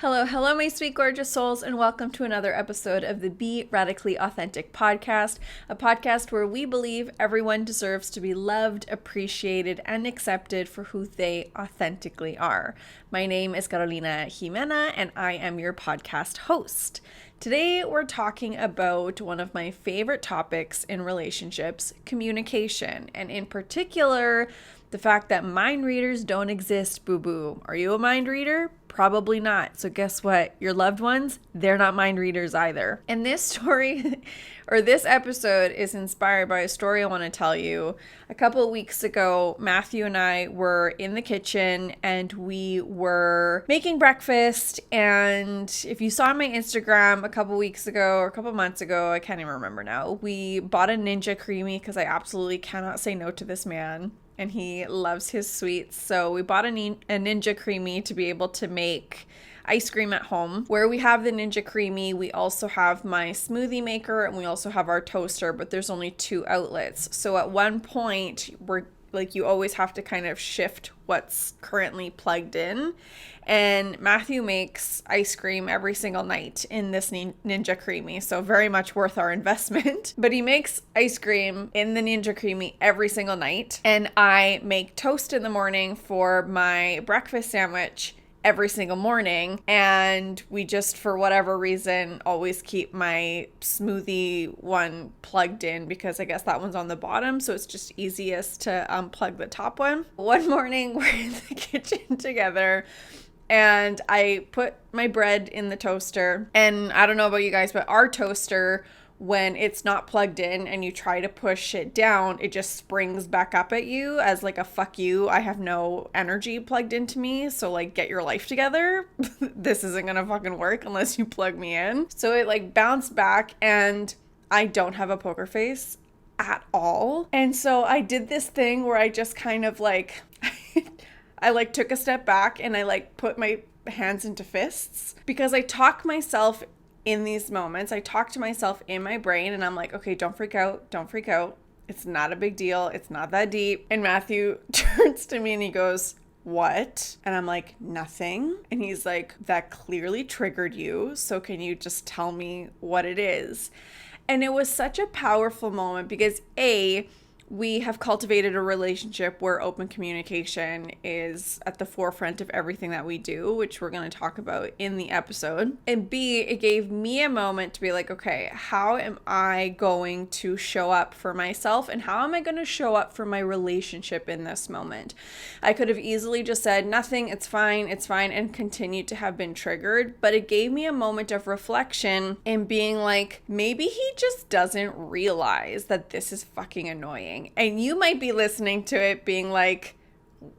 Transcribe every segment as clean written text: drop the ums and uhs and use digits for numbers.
Hello, my sweet, gorgeous souls, and welcome to another episode of the Be Radically Authentic podcast, a podcast where we believe everyone deserves to be loved, appreciated, and accepted for who they authentically are. My name is Carolina Jimena, and I am your podcast host. Today, we're talking about one of my favorite topics in relationships, communication, and in particular, the fact that mind readers don't exist, boo-boo. Are you a mind reader? Probably not. So guess what? Your loved ones, they're not mind readers either. And this story, or this episode, is inspired by a story I want to tell you. A couple of weeks ago, Matthew and I were in the kitchen and we were making breakfast. And if you saw my Instagram a couple weeks ago or a couple months ago, I can't even remember now, we bought a Ninja Creamy because I absolutely cannot say no to this man. And he loves his sweets. So we bought a Ninja Creamy to be able to make ice cream at home. Where we have the Ninja Creamy, we also have my smoothie maker and we also have our toaster, but there's only two outlets. So at one point, you always have to kind of shift what's currently plugged in. And Matthew makes ice cream every single night in this Ninja Creamy, so very much worth our investment. But he makes ice cream in the Ninja Creamy every single night. And I make toast in the morning for my breakfast sandwich every single morning. And we just, for whatever reason, always keep my smoothie one plugged in because I guess that one's on the bottom. So it's just easiest to unplug the top one. One morning we're in the kitchen together and I put my bread in the toaster. And I don't know about you guys, but our toaster, when it's not plugged in and you try to push it down, it just springs back up at you as like a fuck you. I have no energy plugged into me. So like, get your life together. This isn't gonna fucking work unless you plug me in. So it like bounced back and I don't have a poker face at all. And so I did this thing where I just kind of like, I like took a step back and I like put my hands into fists because I talk myself in these moments. I talk to myself in my brain and I'm like, okay, don't freak out. Don't freak out. It's not a big deal. It's not that deep. And Matthew turns to me and he goes, what? And I'm like, nothing. And he's like, that clearly triggered you. So can you just tell me what it is? And it was such a powerful moment because we have cultivated a relationship where open communication is at the forefront of everything that we do, which we're going to talk about in the episode. And B, it gave me a moment to be like, okay, how am I going to show up for myself and how am I going to show up for my relationship in this moment? I could have easily just said nothing, it's fine, and continued to have been triggered, but it gave me a moment of reflection and being like, maybe he just doesn't realize that this is fucking annoying. And you might be listening to it being like,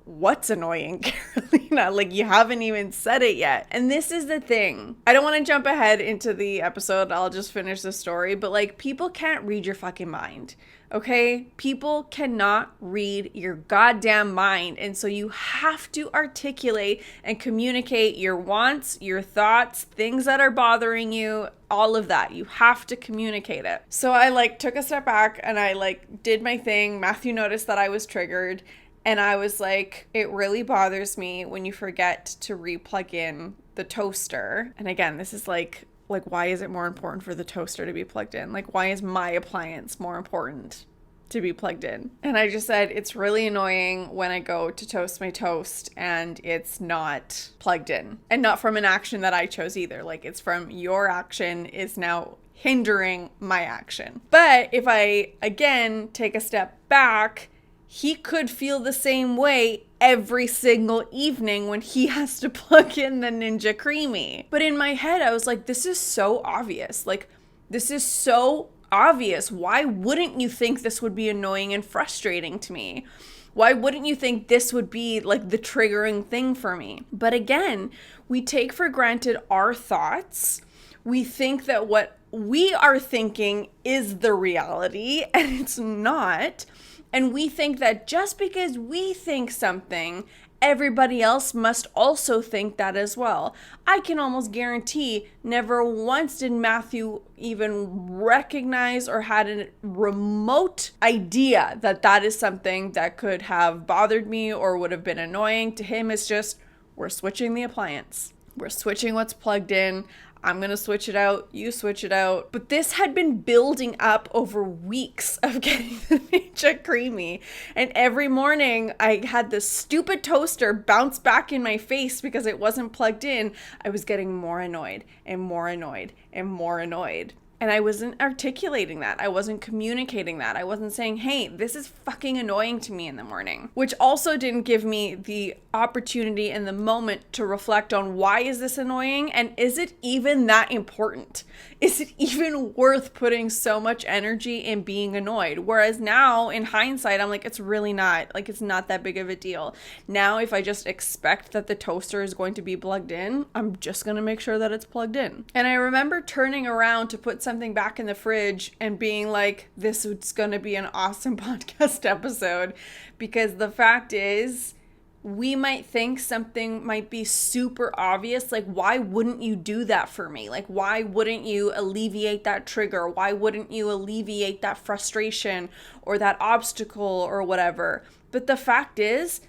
what's annoying, Carolina? Like, you haven't even said it yet. And this is the thing. I don't want to jump ahead into the episode. I'll just finish the story. But like, people can't read your fucking mind. Okay? People cannot read your goddamn mind. And so you have to articulate and communicate your wants, your thoughts, things that are bothering you, all of that. You have to communicate it. So I like took a step back and I like did my thing. Matthew noticed that I was triggered. And I was like, it really bothers me when you forget to re-plug in the toaster. And again, this is like, why is it more important for the toaster to be plugged in? Like, why is my appliance more important to be plugged in? And I just said, it's really annoying when I go to toast my toast and it's not plugged in. And not from an action that I chose either. Like, it's from your action is now hindering my action. But if I, again, take a step back, he could feel the same way every single evening when he has to plug in the Ninja Creamy. But in my head, I was like, this is so obvious. Like, this is so obvious. Why wouldn't you think this would be annoying and frustrating to me? Why wouldn't you think this would be like the triggering thing for me? But again, we take for granted our thoughts. We think that what we are thinking is the reality, and it's not. And we think that just because we think something, everybody else must also think that as well. I can almost guarantee never once did Matthew even recognize or had a remote idea that that is something that could have bothered me or would have been annoying. To him, it's just, we're switching the appliance. We're switching what's plugged in. I'm going to switch it out. You switch it out. But this had been building up over weeks of getting the matcha creamy. And every morning I had this stupid toaster bounce back in my face because it wasn't plugged in. I was getting more annoyed and more annoyed and more annoyed. And I wasn't articulating that. I wasn't communicating that. I wasn't saying, hey, this is fucking annoying to me in the morning. Which also didn't give me the opportunity and the moment to reflect on why is this annoying and is it even that important? Is it even worth putting so much energy in being annoyed? Whereas now, in hindsight, I'm like, it's really not. Like, it's not that big of a deal. Now, if I just expect that the toaster is going to be plugged in, I'm just going to make sure that it's plugged in. And I remember turning around to put something back in the fridge and being like, this is going to be an awesome podcast episode, because the fact is, we might think something might be super obvious. Like, why wouldn't you do that for me? Like, why wouldn't you alleviate that trigger? Why wouldn't you alleviate that frustration or that obstacle or whatever? But the fact is,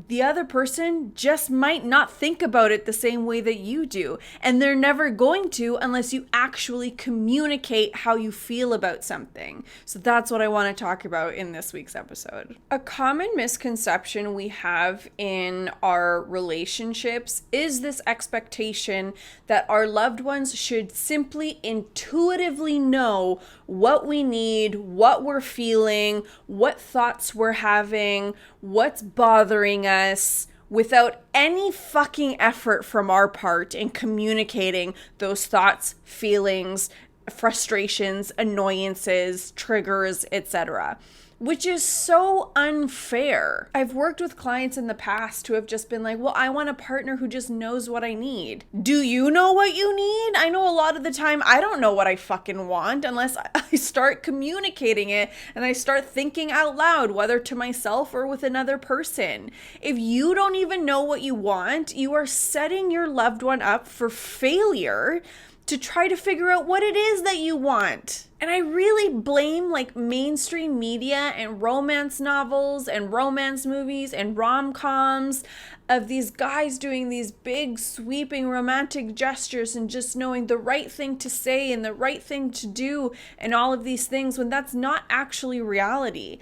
the other person just might not think about it the same way that you do. And they're never going to unless you actually communicate how you feel about something. So that's what I want to talk about in this week's episode. A common misconception we have in our relationships is this expectation that our loved ones should simply intuitively know what we need, what we're feeling, what thoughts we're having, what's bothering us, without any fucking effort from our part in communicating those thoughts, feelings, frustrations, annoyances, triggers, etc. Which is so unfair. I've worked with clients in the past who have just been like, well, I want a partner who just knows what I need. Do you know what you need? I know a lot of the time I don't know what I fucking want unless I start communicating it and I start thinking out loud, whether to myself or with another person. If you don't even know what you want, you are setting your loved one up for failure to try to figure out what it is that you want. And I really blame like mainstream media and romance novels and romance movies and rom-coms of these guys doing these big sweeping romantic gestures and just knowing the right thing to say and the right thing to do and all of these things, when that's not actually reality.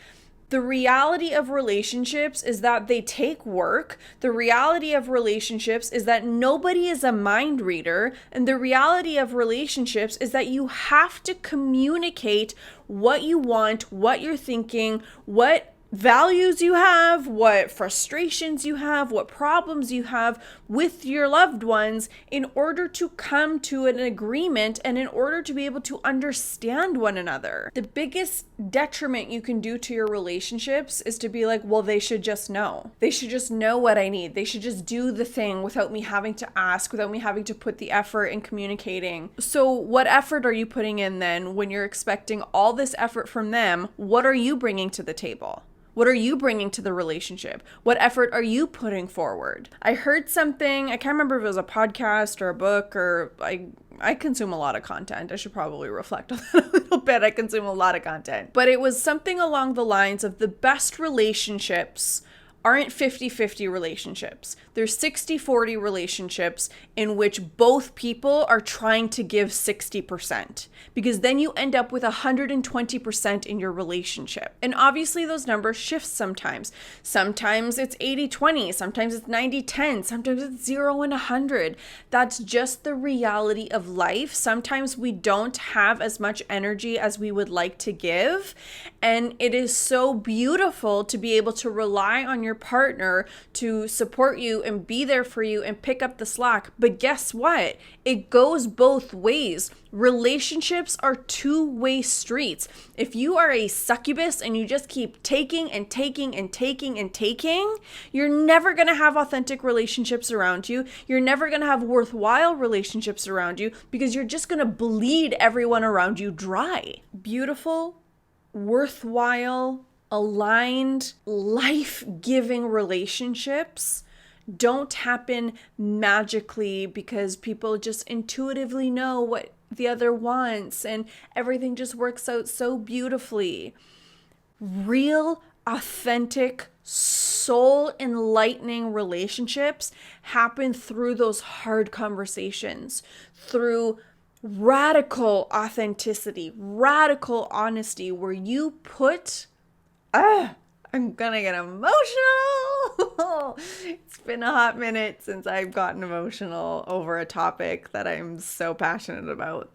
The reality of relationships is that they take work. The reality of relationships is that nobody is a mind reader. And the reality of relationships is that you have to communicate what you want, what you're thinking, what values you have, what frustrations you have, what problems you have with your loved ones in order to come to an agreement and in order to be able to understand one another. The biggest detriment you can do to your relationships is to be like, well, they should just know. They should just know what I need. They should just do the thing without me having to ask, without me having to put the effort in communicating. So what effort are you putting in then when you're expecting all this effort from them? What are you bringing to the table? What are you bringing to the relationship? What effort are you putting forward? I heard something, I can't remember if it was a podcast or a book, or I consume a lot of content. I should probably reflect on that a little bit. I consume a lot of content. But it was something along the lines of the best relationships aren't 50-50 relationships. They're 60-40 relationships in which both people are trying to give 60%, because then you end up with 120% in your relationship. And obviously those numbers shift sometimes. Sometimes it's 80-20, sometimes it's 90-10, sometimes it's 0 and 100. That's just the reality of life. Sometimes we don't have as much energy as we would like to give, and it is so beautiful to be able to rely on your partner to support you and be there for you and pick up the slack. But guess what? It goes both ways. Relationships are two-way streets. If you are a succubus and you just keep taking and taking and taking and taking, you're never going to have authentic relationships around you. You're never going to have worthwhile relationships around you, because you're just going to bleed everyone around you dry. Beautiful, worthwhile, aligned, life-giving relationships don't happen magically because people just intuitively know what the other wants and everything just works out so beautifully. Real, authentic, soul enlightening relationships happen through those hard conversations, through radical authenticity, radical honesty, where you put, I'm gonna get emotional. It's been a hot minute since I've gotten emotional over a topic that I'm so passionate about.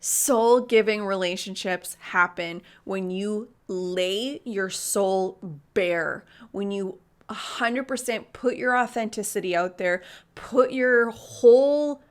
Soul-giving relationships happen when you lay your soul bare, when you 100% put your authenticity out there, put your whole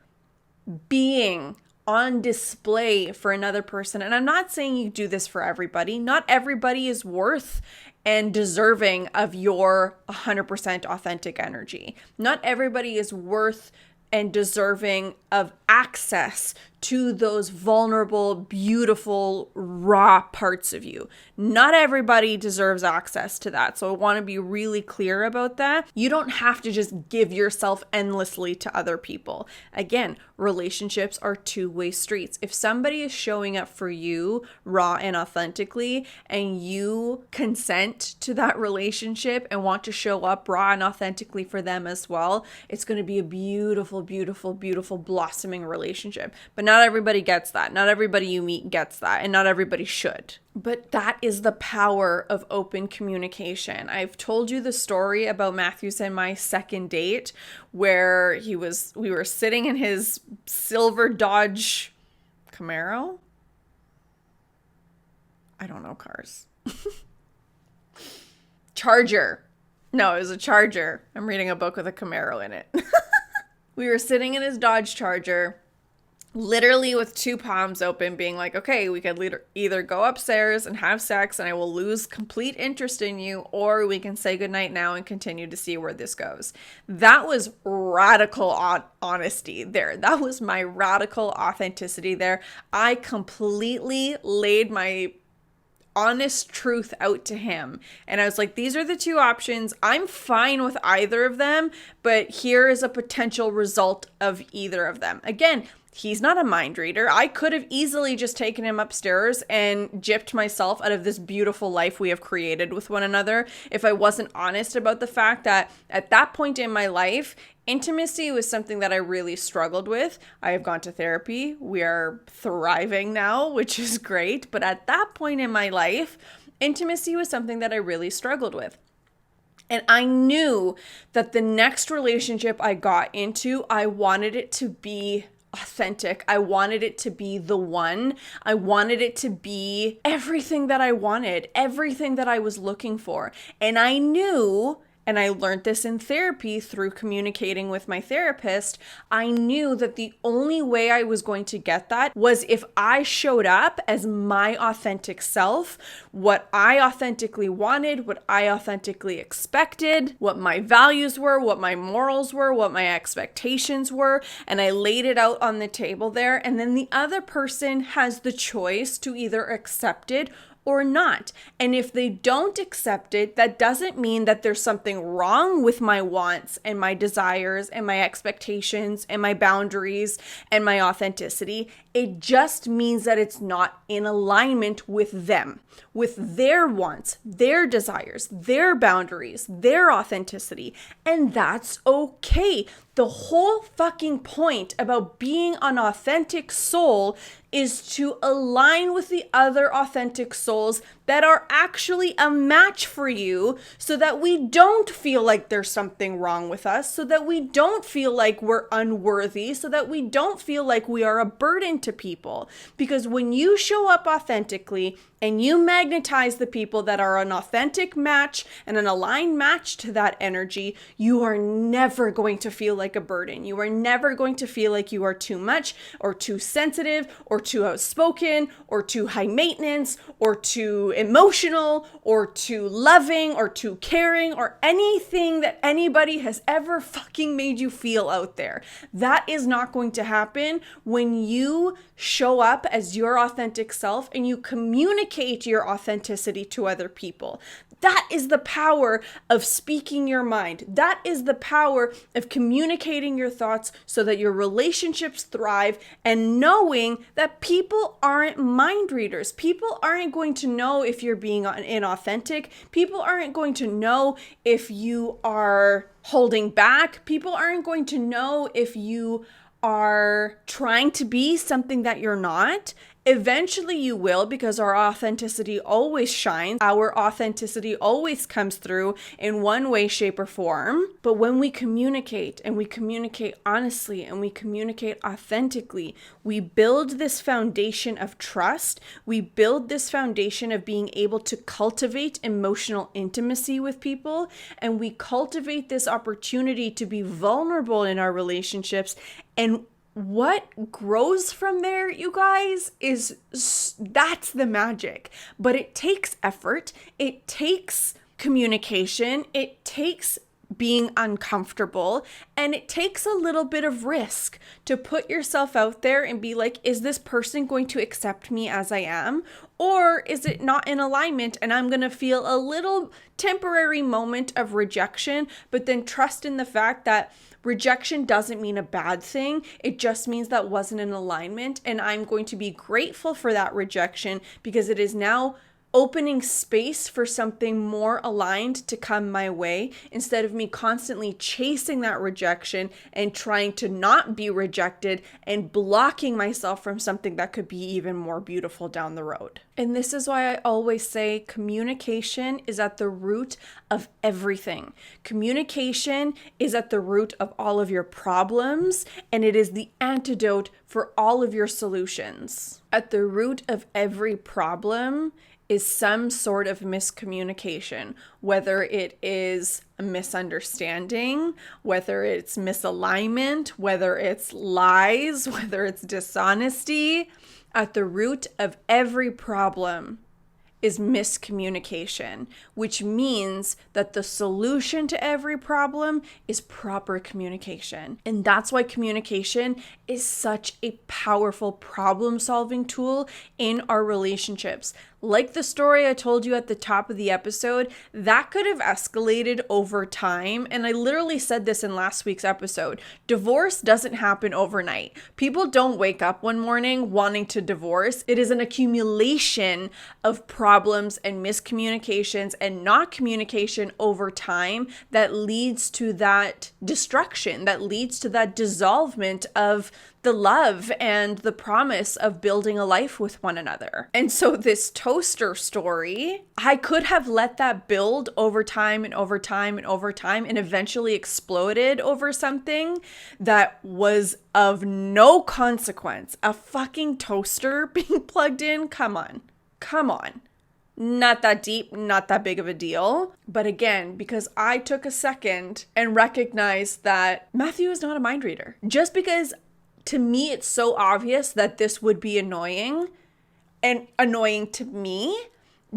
being on display for another person. And I'm not saying you do this for everybody. Not everybody is worth and deserving of your 100% authentic energy. Not everybody is worth and deserving of access to those vulnerable, beautiful, raw parts of you. Not everybody deserves access to that. So I want to be really clear about that. You don't have to just give yourself endlessly to other people. Again, relationships are two-way streets. If somebody is showing up for you raw and authentically, and you consent to that relationship and want to show up raw and authentically for them as well, it's going to be a beautiful, beautiful, beautiful blossoming relationship. But not everybody gets that. Not everybody you meet gets that, and not everybody should. But that is the power of open communication. I've told you the story about Matthews and my second date, where we were sitting in his silver Dodge Camaro. I don't know cars. Charger. No, it was a Charger. I'm reading a book with a Camaro in it. We were sitting in his Dodge Charger, literally with two palms open, being like, okay, we could either go upstairs and have sex and I will lose complete interest in you, or we can say goodnight now and continue to see where this goes. That was radical honesty there. That was my radical authenticity there. I completely laid my honest truth out to him. And I was like, these are the two options. I'm fine with either of them, but here is a potential result of either of them. Again, he's not a mind reader. I could have easily just taken him upstairs and gypped myself out of this beautiful life we have created with one another if I wasn't honest about the fact that at that point in my life, intimacy was something that I really struggled with. I have gone to therapy. We are thriving now, which is great. But at that point in my life, intimacy was something that I really struggled with. And I knew that the next relationship I got into, I wanted it to be authentic. I wanted it to be the one. I wanted it to be everything that I wanted, everything that I was looking for. And I knew, and I learned this in therapy through communicating with my therapist, I knew that the only way I was going to get that was if I showed up as my authentic self, what I authentically wanted, what I authentically expected, what my values were, what my morals were, what my expectations were, and I laid it out on the table there. And then the other person has the choice to either accept it or not. And if they don't accept it, that doesn't mean that there's something wrong with my wants and my desires and my expectations and my boundaries and my authenticity. It just means that it's not in alignment with them, with their wants, their desires, their boundaries, their authenticity. And that's okay. The whole fucking point about being an authentic soul is to align with the other authentic souls that are actually a match for you, so that we don't feel like there's something wrong with us, so that we don't feel like we're unworthy, so that we don't feel like we are a burden to people. Because when you show up authentically and you magnetize the people that are an authentic match and an aligned match to that energy, you are never going to feel like a burden. You are never going to feel like you are too much or too sensitive or too outspoken or too high maintenance or too emotional or too loving or too caring or anything that anybody has ever fucking made you feel out there. That is not going to happen when you show up as your authentic self and you communicate your authenticity to other people. That is the power of speaking your mind. That is the power of communicating your thoughts so that your relationships thrive, and knowing that people aren't mind readers. People aren't going to know if you're being inauthentic. People aren't going to know if you are holding back. People aren't going to know if you are trying to be something that you're not. Eventually you will, because our authenticity always shines. Our authenticity always comes through in one way, shape, or form. But when we communicate, and we communicate honestly, and we communicate authentically, we build this foundation of trust. We build this foundation of being able to cultivate emotional intimacy with people. And we cultivate this opportunity to be vulnerable in our relationships. And what grows from there, you guys, that's the magic. But it takes effort. It takes communication. It takes being uncomfortable, and it takes a little bit of risk to put yourself out there and be like, is this person going to accept me as I am? Or is it not in alignment and I'm going to feel a little temporary moment of rejection, but then trust in the fact that rejection doesn't mean a bad thing. It just means that wasn't in alignment, and I'm going to be grateful for that rejection because it is now opening space for something more aligned to come my way, instead of me constantly chasing that rejection and trying to not be rejected and blocking myself from something that could be even more beautiful down the road. And this is why I always say communication is at the root of everything. Communication is at the root of all of your problems, and it is the antidote for all of your solutions. At the root of every problem is some sort of miscommunication, whether it is a misunderstanding, whether it's misalignment, whether it's lies, whether it's dishonesty. At the root of every problem is miscommunication, which means that the solution to every problem is proper communication. And that's why communication is such a powerful problem-solving tool in our relationships. Like the story I told you at the top of the episode, that could have escalated over time. And I literally said this in last week's episode. Divorce doesn't happen overnight. People don't wake up one morning wanting to divorce. It is an accumulation of problems and miscommunications and not communication over time that leads to that destruction, that leads to that dissolvement of the love and the promise of building a life with one another. And so this toaster story, I could have let that build over time and over time and over time and eventually exploded over something that was of no consequence. A fucking toaster being plugged in? Come on. Not that deep, not that big of a deal. But again, because I took a second and recognized that Matthew is not a mind reader. Just because to me it's so obvious that this would be annoying and annoying to me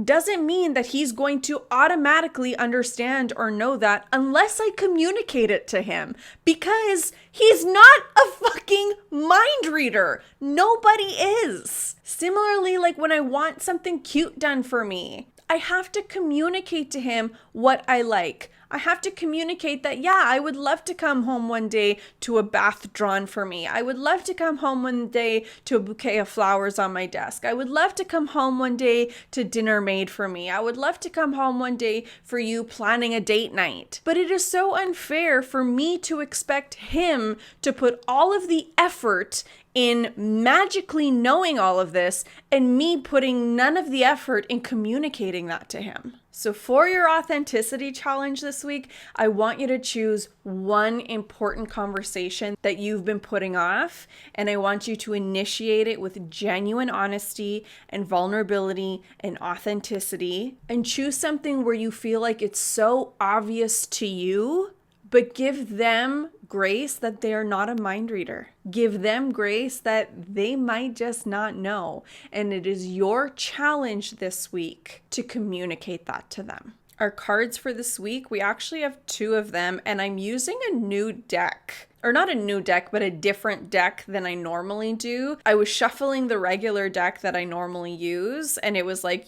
doesn't mean that he's going to automatically understand or know that unless I communicate it to him, because he's not a fucking mind reader. Nobody is. Similarly, like when I want something cute done for me, I have to communicate to him what I like. I have to communicate that, yeah, I would love to come home one day to a bath drawn for me. I would love to come home one day to a bouquet of flowers on my desk. I would love to come home one day to dinner made for me. I would love to come home one day for you planning a date night. But it is so unfair for me to expect him to put all of the effort in magically knowing all of this and me putting none of the effort in communicating that to him. So for your authenticity challenge this week, I want you to choose one important conversation that you've been putting off, and I want you to initiate it with genuine honesty and vulnerability and authenticity, and choose something where you feel like it's so obvious to you, but give them grace that they are not a mind reader. Give them grace that they might just not know. And it is your challenge this week to communicate that to them. Our cards for this week, we actually have 2 of them, and I'm using a new deck. or not a new deck, but a different deck than I normally do. I was shuffling the regular deck that I normally use, and it was like,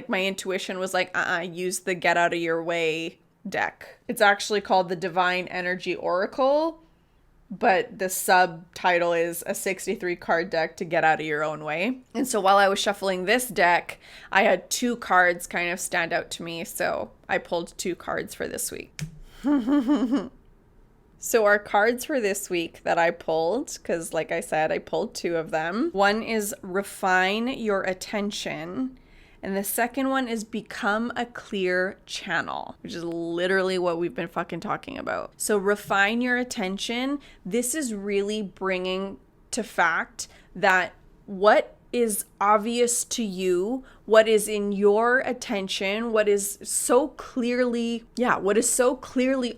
my intuition was like, use the get out of your way deck. It's actually called the Divine Energy Oracle, but the subtitle is a 63 card deck to get out of your own way. And so while I was shuffling this deck, I had 2 cards kind of stand out to me, so I pulled 2 cards for this week. So our cards for this week that I pulled, because like I said, I pulled 2 of them. One is Refine Your Attention, and the second one is Become a Clear Channel, which is literally what we've been fucking talking about. So refine your attention. This is really bringing to fact that what is obvious to you, what is in your attention, what is so clearly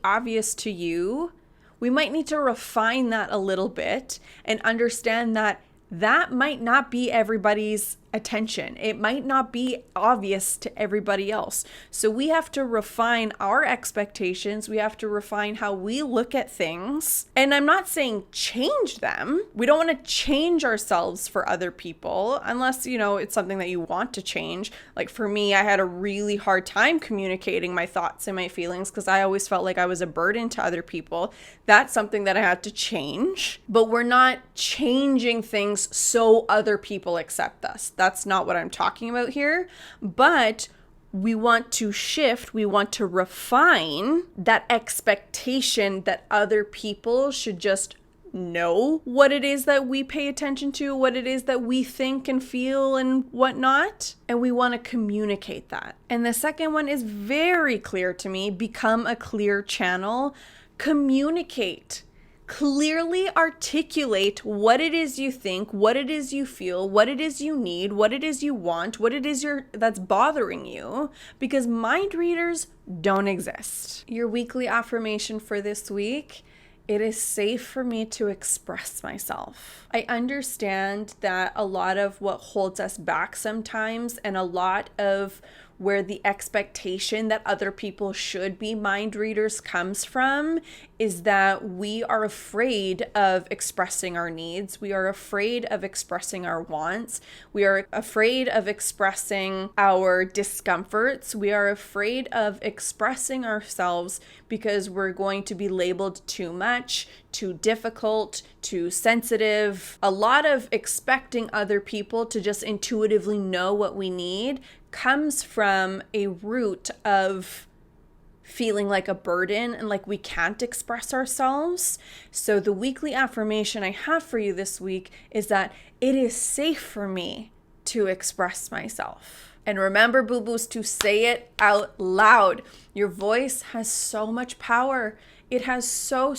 obvious to you, we might need to refine that a little bit and understand that that might not be everybody's attention. It might not be obvious to everybody else. So we have to refine our expectations. We have to refine how we look at things. And I'm not saying change them. We don't want to change ourselves for other people unless, it's something that you want to change. Like for me, I had a really hard time communicating my thoughts and my feelings because I always felt like I was a burden to other people. That's something that I had to change. But we're not changing things so other people accept us. That's not what I'm talking about here, but we want to shift, we want to refine that expectation that other people should just know what it is that we pay attention to, what it is that we think and feel and whatnot, and we want to communicate that. And the second one is very clear to me: become a clear channel, communicate. Clearly articulate what it is you think, what it is you feel, what it is you need, what it is you want, what it is that's bothering you, because mind readers don't exist. Your weekly affirmation for this week: it is safe for me to express myself. I understand that a lot of what holds us back sometimes, and a lot of where the expectation that other people should be mind readers comes from, is that we are afraid of expressing our needs. We are afraid of expressing our wants. We are afraid of expressing our discomforts. We are afraid of expressing ourselves because we're going to be labeled too much, too difficult, too sensitive. A lot of expecting other people to just intuitively know what we need comes from a root of feeling like a burden and like we can't express ourselves. So the weekly affirmation I have for you this week is that it is safe for me to express myself. And remember, boo-boos, to say it out loud. Your voice has so much power. It has so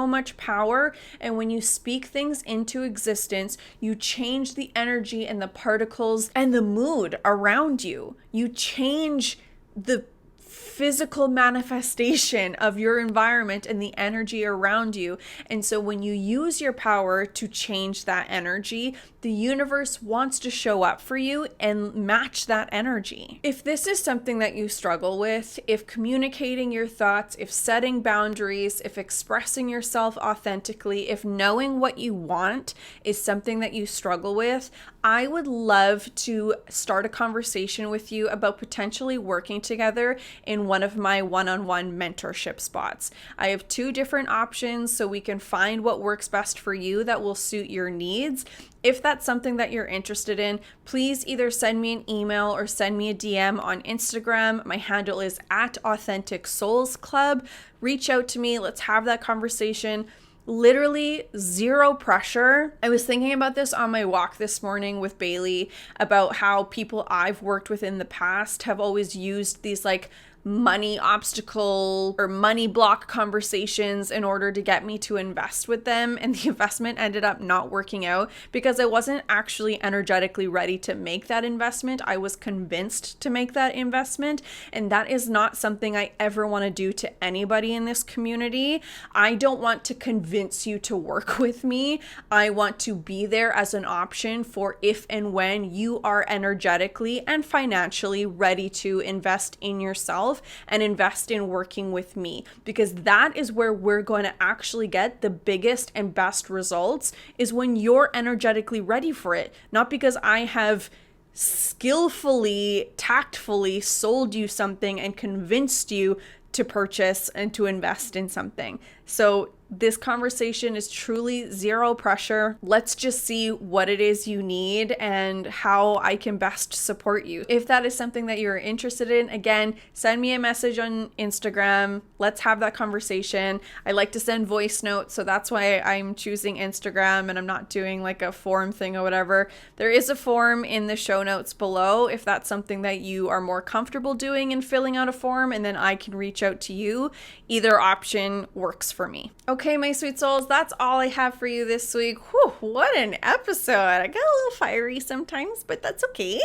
much power. And when you speak things into existence, you change the energy and the particles and the mood around you. You change the physical manifestation of your environment and the energy around you. And so when you use your power to change that energy, the universe wants to show up for you and match that energy. If this is something that you struggle with, if communicating your thoughts, if setting boundaries, if expressing yourself authentically, if knowing what you want is something that you struggle with, I would love to start a conversation with you about potentially working together in one of my one-on-one mentorship spots. I have 2 different options so we can find what works best for you that will suit your needs. If that's something that you're interested in, please either send me an email or send me a DM on Instagram. My handle is @AuthenticSoulsClub. Reach out to me. Let's have that conversation. Literally zero pressure. I was thinking about this on my walk this morning with Bailey about how people I've worked with in the past have always used these like money obstacle or money block conversations in order to get me to invest with them. And the investment ended up not working out because I wasn't actually energetically ready to make that investment. I was convinced to make that investment. And that is not something I ever want to do to anybody in this community. I don't want to convince you to work with me. I want to be there as an option for if and when you are energetically and financially ready to invest in yourself. yourself and invest in working with me, because that is where we're going to actually get the biggest and best results, is when you're energetically ready for it. Not because I have skillfully, tactfully sold you something and convinced you to purchase and to invest in something. So this conversation is truly zero pressure. Let's just see what it is you need and how I can best support you. If that is something that you're interested in, again, send me a message on Instagram. Let's have that conversation. I like to send voice notes, so that's why I'm choosing Instagram and I'm not doing like a form thing or whatever. There is a form in the show notes below if that's something that you are more comfortable doing and filling out a form, and then I can reach out to you. Either option works for me. Okay, my sweet souls, that's all I have for you this week. Whew, what an episode. I get a little fiery sometimes, but that's okay.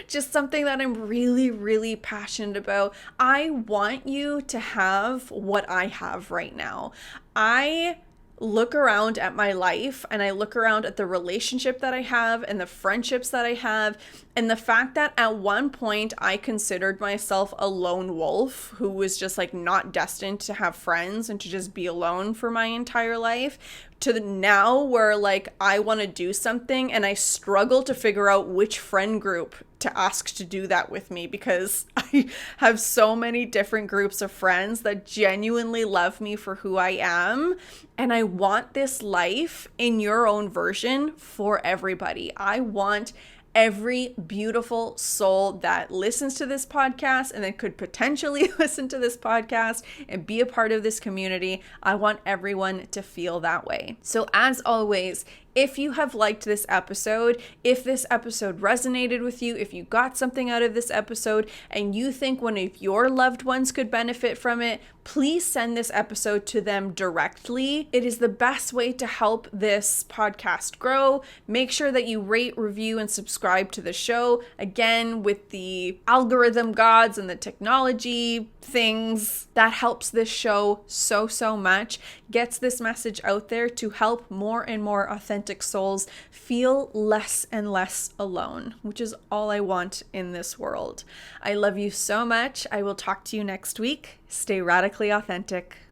Just something that I'm really, really passionate about. I want you to have what I have right now. I look around at my life and I look around at the relationship that I have and the friendships that I have, and the fact that at one point I considered myself a lone wolf who was just like not destined to have friends and to just be alone for my entire life, to now where like I want to do something and I struggle to figure out which friend group to ask to do that with me, because I have so many different groups of friends that genuinely love me for who I am. And I want this life in your own version for everybody. I want every beautiful soul that listens to this podcast and that could potentially listen to this podcast and be a part of this community. I want everyone to feel that way. So as always, if you have liked this episode, if this episode resonated with you, if you got something out of this episode and you think one of your loved ones could benefit from it, please send this episode to them directly. It is the best way to help this podcast grow. Make sure that you rate, review, and subscribe to the show. Again, with the algorithm gods and the technology things, that helps this show so much, gets this message out there to help more and more authentic souls feel less and less alone, which is all I want in this world. I love you so much. I will talk to you next week. Stay radically authentic.